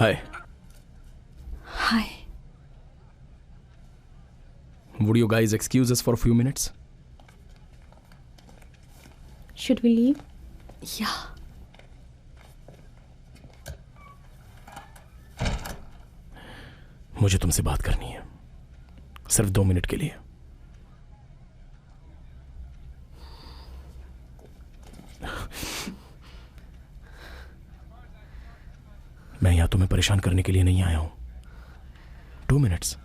Hi. Hi. Would you guys excuse us for a few minutes? Should we leave? Yeah. मुझे तुमसे बात करनी है, सिर्फ 2 मिनट के लिए। मैं यहां तुम्हें परेशान करने के लिए नहीं आया हूं। 2 मिनट्स।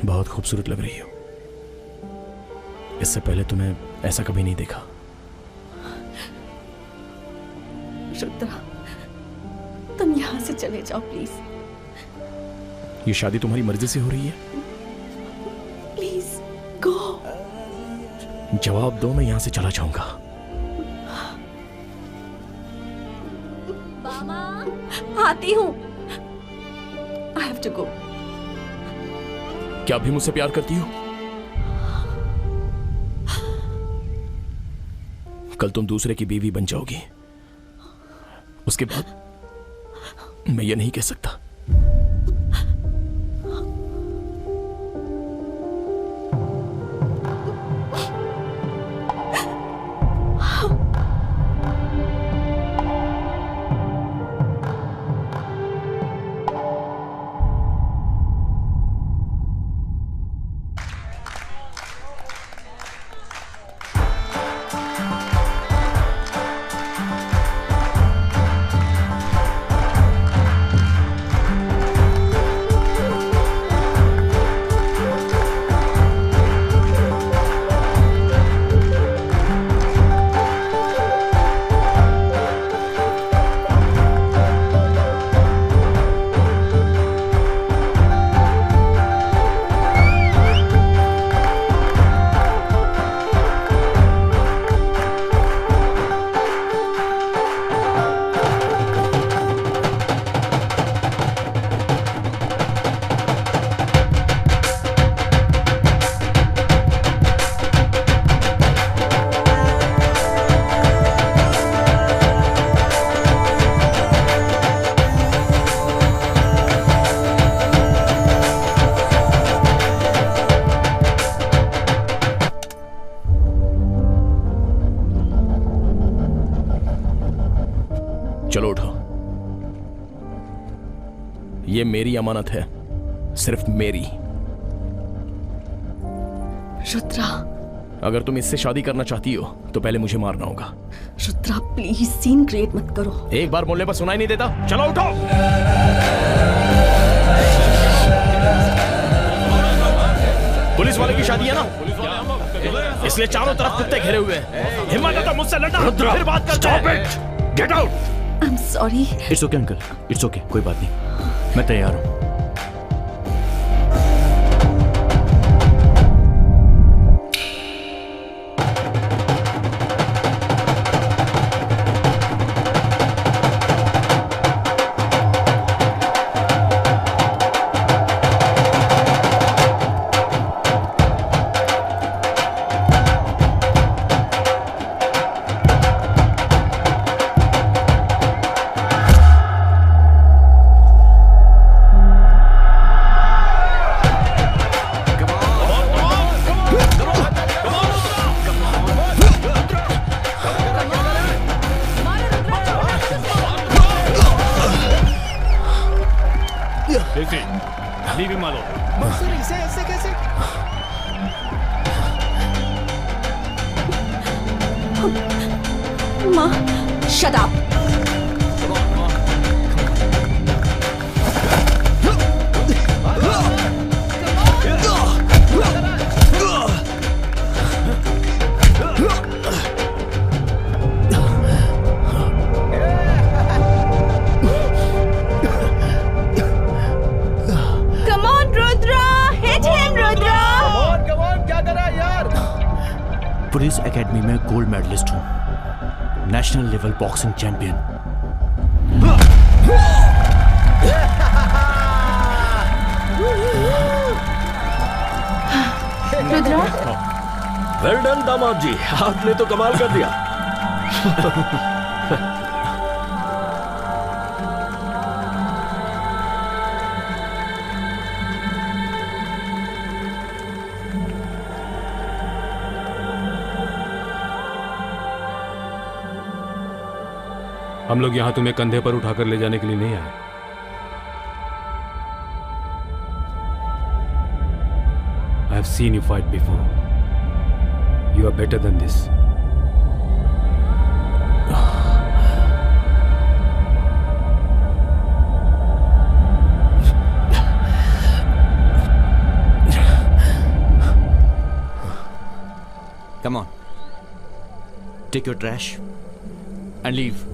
बहुत खूबसूरत लग रही हो। इससे पहले तुम्हें ऐसा कभी नहीं देखा। रुद्रा, तुम यहां से चले जाओ प्लीज। ये शादी तुम्हारी मर्जी से हो रही है? Please go. जवाब दो, मैं यहां से चला जाऊंगा। मामा, आती हूं। I have to go. क्या अभी मुझसे प्यार करती हो? कल तुम दूसरे की बीवी बन जाओगी, उसके बाद मैं ये नहीं कह सकता। चलो उठो, ये मेरी अमानत है, सिर्फ मेरी। रुद्रा, अगर तुम इससे शादी करना चाहती हो तो पहले मुझे मारना होगा। रुद्रा प्लीज सीन क्रिएट मत करो। एक बार बोलने पर सुनाई नहीं देता? चलो उठो। पुलिस वाले की शादी है ना, इसलिए चारों तरफ कुत्ते घेरे हुए हैं। हिम्मत है तो मुझसे लड़ना, फिर बात करते हैं। Get out. I'm sorry. It's okay uncle, it's okay, कोई बात नहीं, मैं तैयार हूं। Leave him alone. Mansur, ऐसे कैसे? Ma, shut up. Police academy में गोल्ड मेडलिस्ट हूँ। National level boxing champion. Rudra, well done दामाद जी, आपने तो कमाल कर दिया। हम लोग यहां तुम्हें कंधे पर उठाकर ले जाने के लिए नहीं आए। I have seen you fight before. You are better than this. Come on. Take your trash and leave.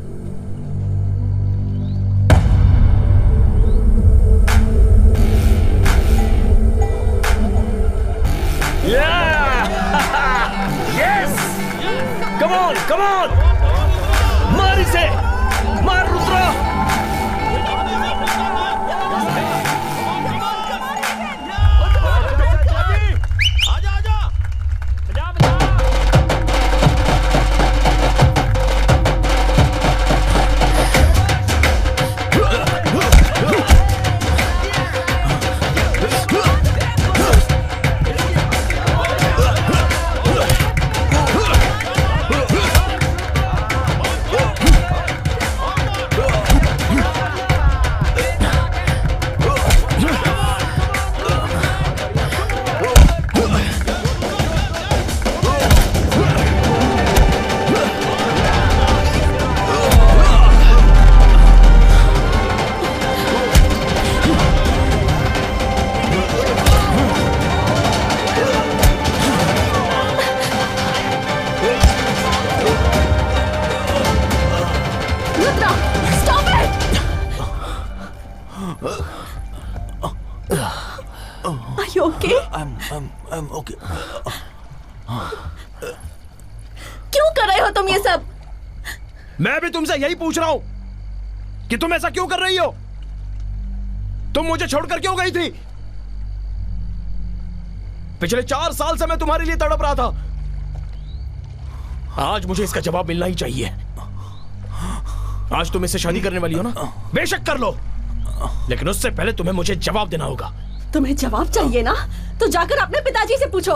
Yes! Come on, come on! मार इसे! मार रुद्रा! I'm okay. क्यों कर रहे हो तुम ये सब? मैं भी तुमसे यही पूछ रहा हूं कि तुम ऐसा क्यों कर रही हो? तुम मुझे छोड़कर क्यों गई थी? पिछले 4 साल से मैं तुम्हारे लिए तड़प रहा था। आज मुझे इसका जवाब मिलना ही चाहिए। आज तुम इससे शादी करने वाली हो ना? बेशक कर लो, लेकिन उससे पहले तुम्हें मुझे जवाब देना होगा। तुम्हें जवाब चाहिए ना? तो जाकर अपने पिताजी से पूछो।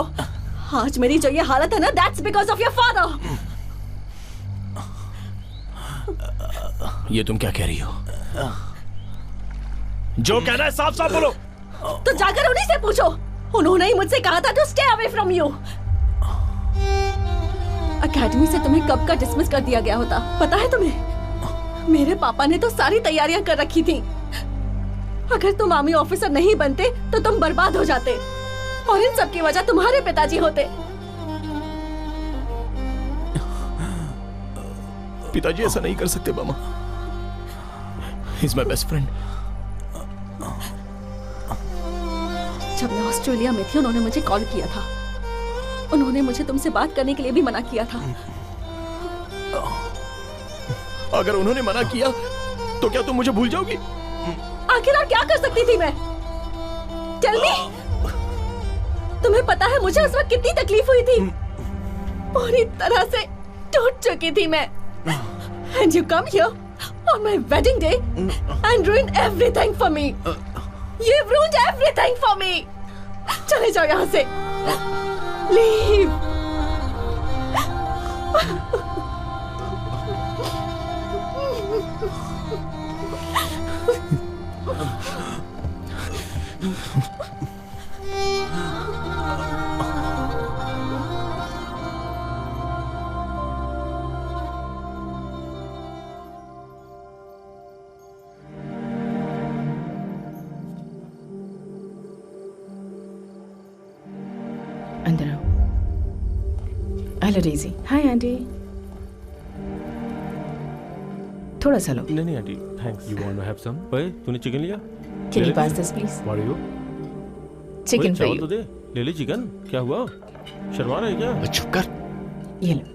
आज मेरी जो ये हालत है ना, that's because of your father। ये तुम क्या कह रही हो? जो कहना है साफ साफ बोलो। तो जाकर उन्हीं से पूछो। उन्होंने ही मुझसे कहा था to stay away from you। Academy से तुम्हें कब का डिसमिस कर दिया गया होता, पता है तुम्हें? मेरे पापा ने तो सारी तैयारियां कर रखी थी। अगर तुम आर्मी ऑफिसर नहीं बनते तो तुम बर्बाद हो जाते, और इन सब की वजह तुम्हारे पिताजी होते। पिताजी ऐसा नहीं कर सकते मामा। He's my best friend। जब मैं ऑस्ट्रेलिया में थी उन्होंने मुझे कॉल किया था। उन्होंने मुझे तुमसे बात करने के लिए भी मना किया था। अगर उन्होंने मना किया तो क्या तुम मुझे भूल जाओगी? आखिर और क्या कर सकती थी मैं? Tell me। तुम्हें पता है मुझे उस वक्त कितनी तकलीफ हुई थी? पूरी तरह से टूट चुकी थी मैं। And you come here on my wedding day and ruin everything for me। You've ruined everything for me। चले जाओ यहाँ से। Leave। अंदर आओ। Hello Daisy. Hi aunty. थोड़ा सा लो। नहीं नहीं aunty, thanks. You want to have some? ओए, तूने चिकन लिया? Can you pass this please? What are you? Chicken for चावल you। तो दे। ले ले चिकन। क्या हुआ? शर्मा रहा है क्या? चुप कर। ये लो।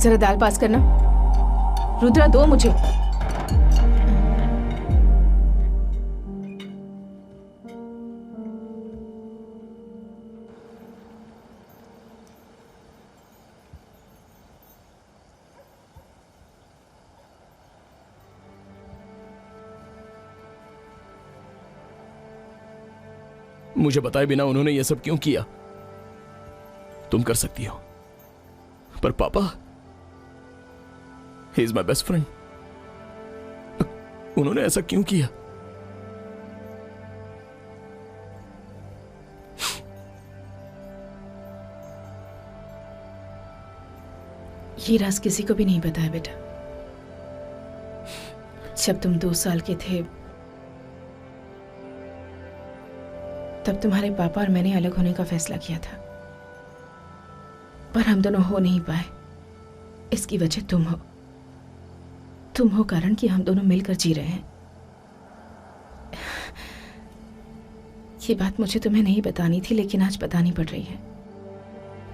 जरा दाल पास करना। रुद्रा दो मुझे। मुझे बताए बिना उन्होंने यह सब क्यों किया? तुम कर सकती हो, पर पापा, he is my best friend, उन्होंने ऐसा क्यों किया? ये राज किसी को भी नहीं बताया बेटा। जब तुम 2 साल के थे तब तुम्हारे पापा और मैंने अलग होने का फैसला किया था, पर हम दोनों हो नहीं पाए। इसकी वजह तुम हो। तुम हो कारण कि हम दोनों मिलकर जी रहे हैं। ये बात मुझे तुम्हें नहीं बतानी थी, लेकिन आज बतानी पड़ रही है,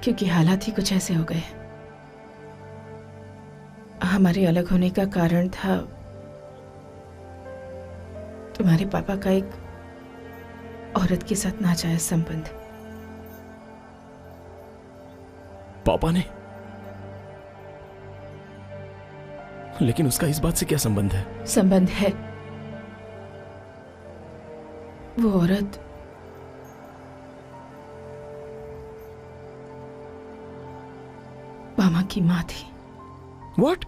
क्योंकि हालात ही कुछ ऐसे हो गए। हमारे अलग होने का कारण था तुम्हारे पापा का एक औरत के साथ नाजायज संबंध। पापा ने? लेकिन उसका इस बात से क्या संबंध है? संबंध है। वो औरत मामा की मां थी। What?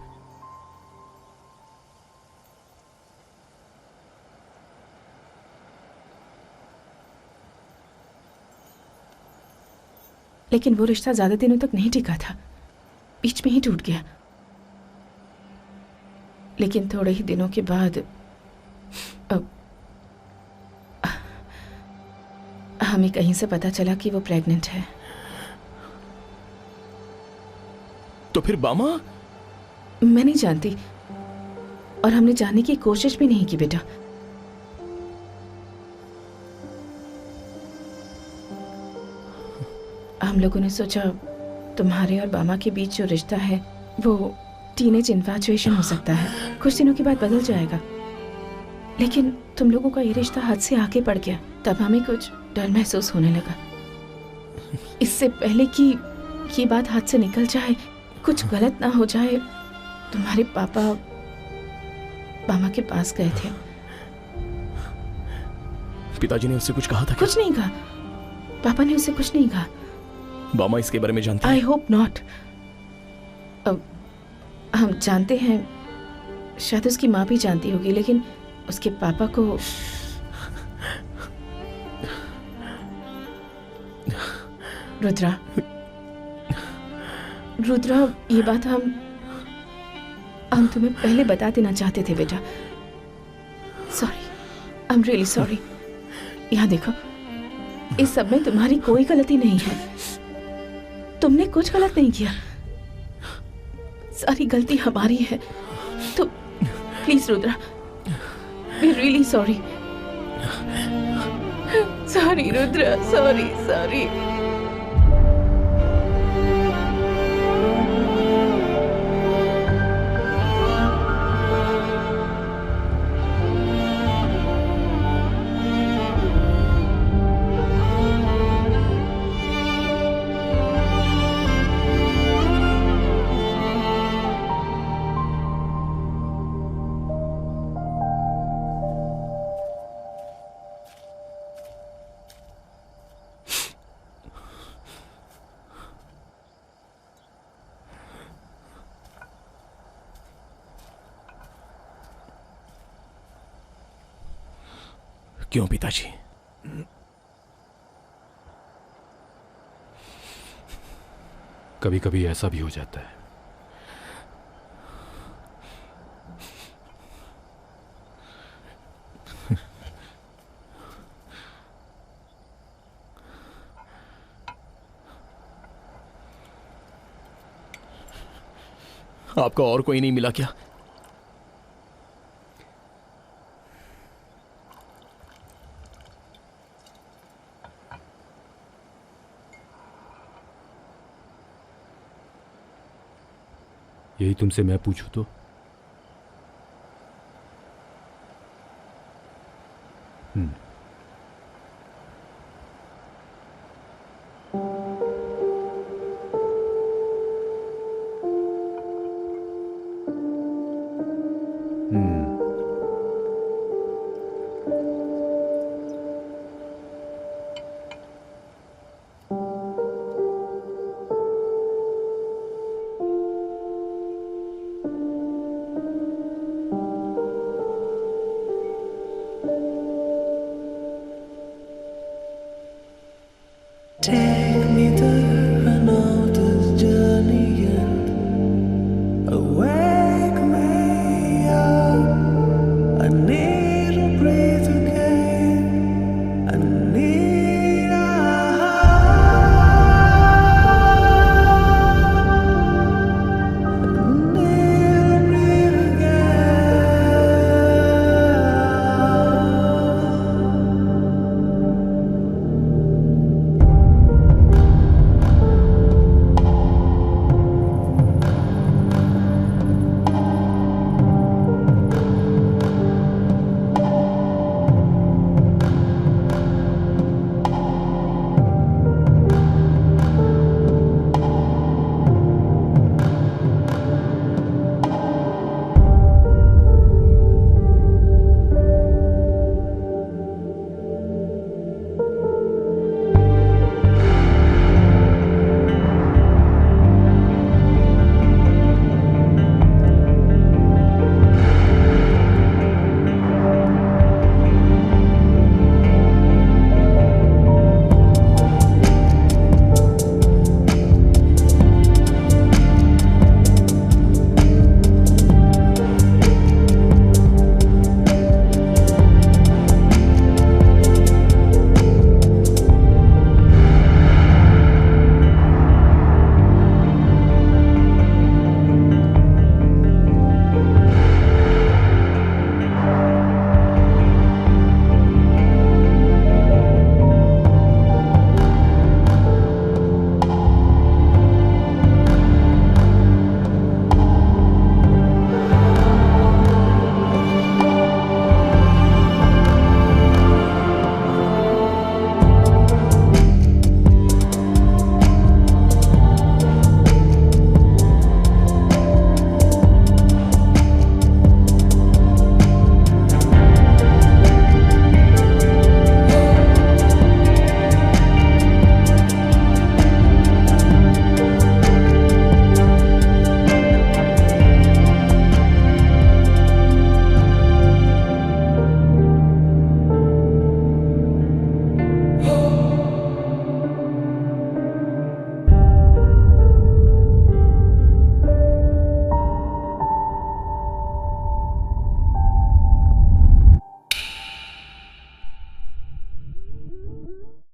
लेकिन वो रिश्ता ज्यादा दिनों तक नहीं टिका था, बीच में ही टूट गया। लेकिन थोड़े ही दिनों के बाद हमें कहीं से पता चला कि वो प्रेग्नेंट है। तो फिर बामा? मैं नहीं जानती, और हमने जानने की कोशिश भी नहीं की बेटा। हम लोगों ने सोचा तुम्हारे और बामा के बीच जो रिश्ता है वो टीनेज इन्फैचुएशन हो सकता है, कुछ दिनों के बाद बदल जाएगा। लेकिन तुम लोगों का ये रिश्ता हद से आगे बढ़ गया, तब हमें कुछ डर महसूस होने लगा। इससे पहले कि ये बात हाथ से निकल जाए, कुछ गलत ना हो जाए, तुम्हारे पापा बामा के पास गए थे। पिताजी ने उससे कुछ कहा था क्या? कुछ नहीं कहा, पापा ने उससे कुछ नहीं कहा। बामा इसके बारे में जानती है? I hope not. हम जानते हैं, शायद उसकी माँ भी जानती होगी, लेकिन उसके पापा को रुद्रा, ये बात हम तुम्हें पहले बता देना चाहते थे बेटा। Sorry, I am really sorry. यहाँ देखो, इस सब में तुम्हारी कोई गलती नहीं है। तुमने कुछ गलत नहीं किया, सारी गलती हमारी है। तो please Rudra, we really sorry. Sorry Rudra, sorry. क्यों पिताजी? कभी कभी ऐसा भी हो जाता है। आपका और कोई नहीं मिला क्या? यही तुमसे मैं पूछूं तो? Take me the